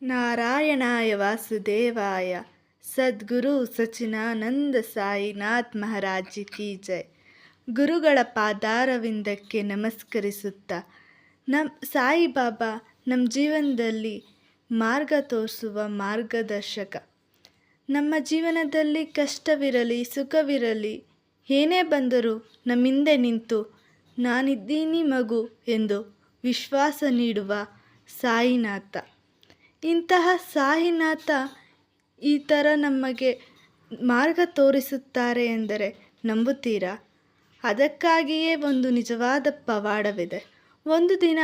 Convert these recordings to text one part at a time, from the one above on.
ನಾರಾಯಣಾಯ ವಾಸುದೇವಾಯ ಸದ್ಗುರು ಸಚ್ಚಿದಾನಂದ ಸಾಯಿನಾಥ್ ಮಹಾರಾಜ್ ಕಿ ಜೈ. ಗುರುಗಳ ಪಾದಾರವಿಂದಕ್ಕೆ ನಮಸ್ಕರಿಸುತ್ತಾ ಸಾಯಿಬಾಬಾ ನಮ್ಮ ಜೀವನದಲ್ಲಿ ಮಾರ್ಗ ತೋರಿಸುವ ಮಾರ್ಗದರ್ಶಕ. ನಮ್ಮ ಜೀವನದಲ್ಲಿ ಕಷ್ಟವಿರಲಿ ಸುಖವಿರಲಿ ಏನೇ ಬಂದರೂ ನಮ್ಮ ಹಿಂದೆ ನಿಂತು ನಾನಿದ್ದೀನಿ ಮಗು ಎಂದು ವಿಶ್ವಾಸ ನೀಡುವ ಸಾಯಿನಾಥ. ಇಂತಹ ಸಾಯಿನಾಥ ಈ ಥರ ನಮಗೆ ಮಾರ್ಗ ತೋರಿಸುತ್ತಾರೆ ಎಂದರೆ ನಂಬುತ್ತೀರಾ? ಅದಕ್ಕಾಗಿಯೇ ಒಂದು ನಿಜವಾದ ಪವಾಡವಿದೆ. ಒಂದು ದಿನ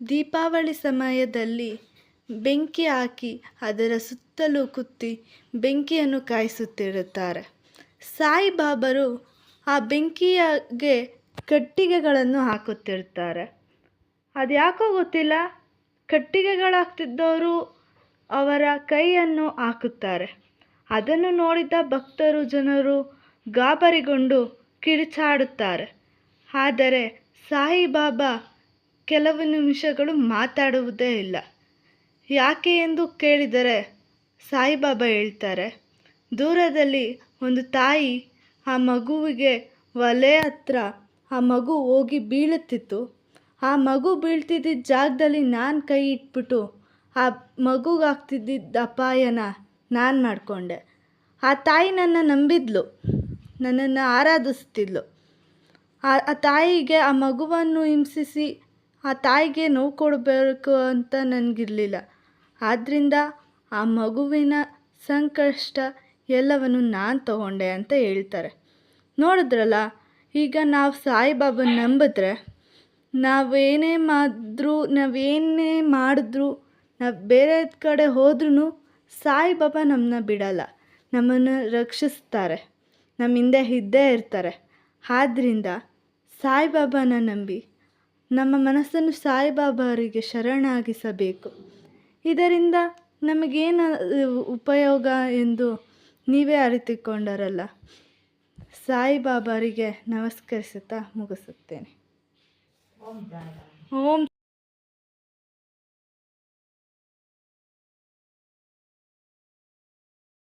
ದೀಪಾವಳಿ ಸಮಯದಲ್ಲಿ ಬೆಂಕಿ ಹಾಕಿ ಅದರ ಸುತ್ತಲೂ ಕುತ್ತಿ ಬೆಂಕಿಯನ್ನು ಕಾಯಿಸುತ್ತಿರುತ್ತಾರೆ. ಸಾಯಿಬಾಬರು ಆ ಬೆಂಕಿಗೆ ಕಟ್ಟಿಗೆಗಳನ್ನು ಹಾಕುತ್ತಿರ್ತಾರೆ. ಅದು ಯಾಕೋ ಗೊತ್ತಿಲ್ಲ, ಕಟ್ಟಿಗೆಗಳಾಗ್ತಿದ್ದವರು ಅವರ ಕೈಯನ್ನು ಹಾಕುತ್ತಾರೆ. ಅದನ್ನು ನೋಡಿದ ಭಕ್ತರು ಜನರು ಗಾಬರಿಗೊಂಡು ಕಿರುಚಾಡುತ್ತಾರೆ. ಆದರೆ ಸಾಯಿಬಾಬಾ ಕೆಲವು ನಿಮಿಷಗಳು ಮಾತಾಡುವುದೇ ಇಲ್ಲ. ಯಾಕೆ ಎಂದು ಕೇಳಿದರೆ ಸಾಯಿಬಾಬಾ ಹೇಳ್ತಾರೆ, ದೂರದಲ್ಲಿ ಒಂದು ತಾಯಿ ಆ ಮಗುವಿಗೆ ಒಲೆ ಹತ್ರ ಆ ಮಗು ಹೋಗಿ ಬೀಳುತ್ತಿತ್ತು. ಆ ಮಗು ಬೀಳ್ತಿದ್ದ ಜಾಗದಲ್ಲಿ ನಾನು ಕೈ ಇಟ್ಬಿಟ್ಟು ಆ ಮಗುಗಾಗ್ತಿದ್ದ ಅಪಾಯನ ನಾನು ಮಾಡಿಕೊಂಡೆ. ಆ ತಾಯಿ ನನ್ನ ನಂಬಿದ್ಲು, ನನ್ನನ್ನು ಆರಾಧಿಸ್ತಿದ್ಲು. ಆ ತಾಯಿಗೆ ಆ ಮಗುವನ್ನು ಹಿಂಸಿಸಿ ಆ ತಾಯಿಗೆ ನೋವು ಕೊಡಬೇಕು ಅಂತ ನನಗಿರಲಿಲ್ಲ. ಆದ್ದರಿಂದ ಆ ಮಗುವಿನ ಸಂಕಷ್ಟ ಎಲ್ಲವನ್ನು ನಾನು ತಗೊಂಡೆ ಅಂತ ಹೇಳ್ತಾರೆ. ನೋಡಿದ್ರಲ್ಲ, ಈಗ ನಾವು ಸಾಯಿಬಾಬನ ನಂಬಿದ್ರೆ ನಾವೇನೇ ಮಾಡಿದ್ರು ನಾವು ಬೇರೆ ಕಡೆ ಹೋದ್ರೂ ಸಾಯಿಬಾಬಾ ನಮ್ಮನ್ನ ಬಿಡಲ್ಲ, ನಮ್ಮನ್ನು ರಕ್ಷಿಸ್ತಾರೆ, ನಮ್ಮ ಹಿಂದೆ ಇದ್ದೇ ಇರ್ತಾರೆ. ಆದ್ದರಿಂದ ಸಾಯಿಬಾಬಾನ ನಂಬಿ ನಮ್ಮ ಮನಸ್ಸನ್ನು ಸಾಯಿಬಾಬಾರಿಗೆ ಶರಣಾಗಿಸಬೇಕು. ಇದರಿಂದ ನಮಗೇನು ಉಪಯೋಗ ಎಂದು ನೀವೇ ಅರಿತುಕೊಂಡರಲ್ಲ. ಸಾಯಿಬಾಬಾರಿಗೆ ನಮಸ್ಕರಿಸುತ್ತಾ ಮುಗಿಸುತ್ತೇನೆ. ಓಂ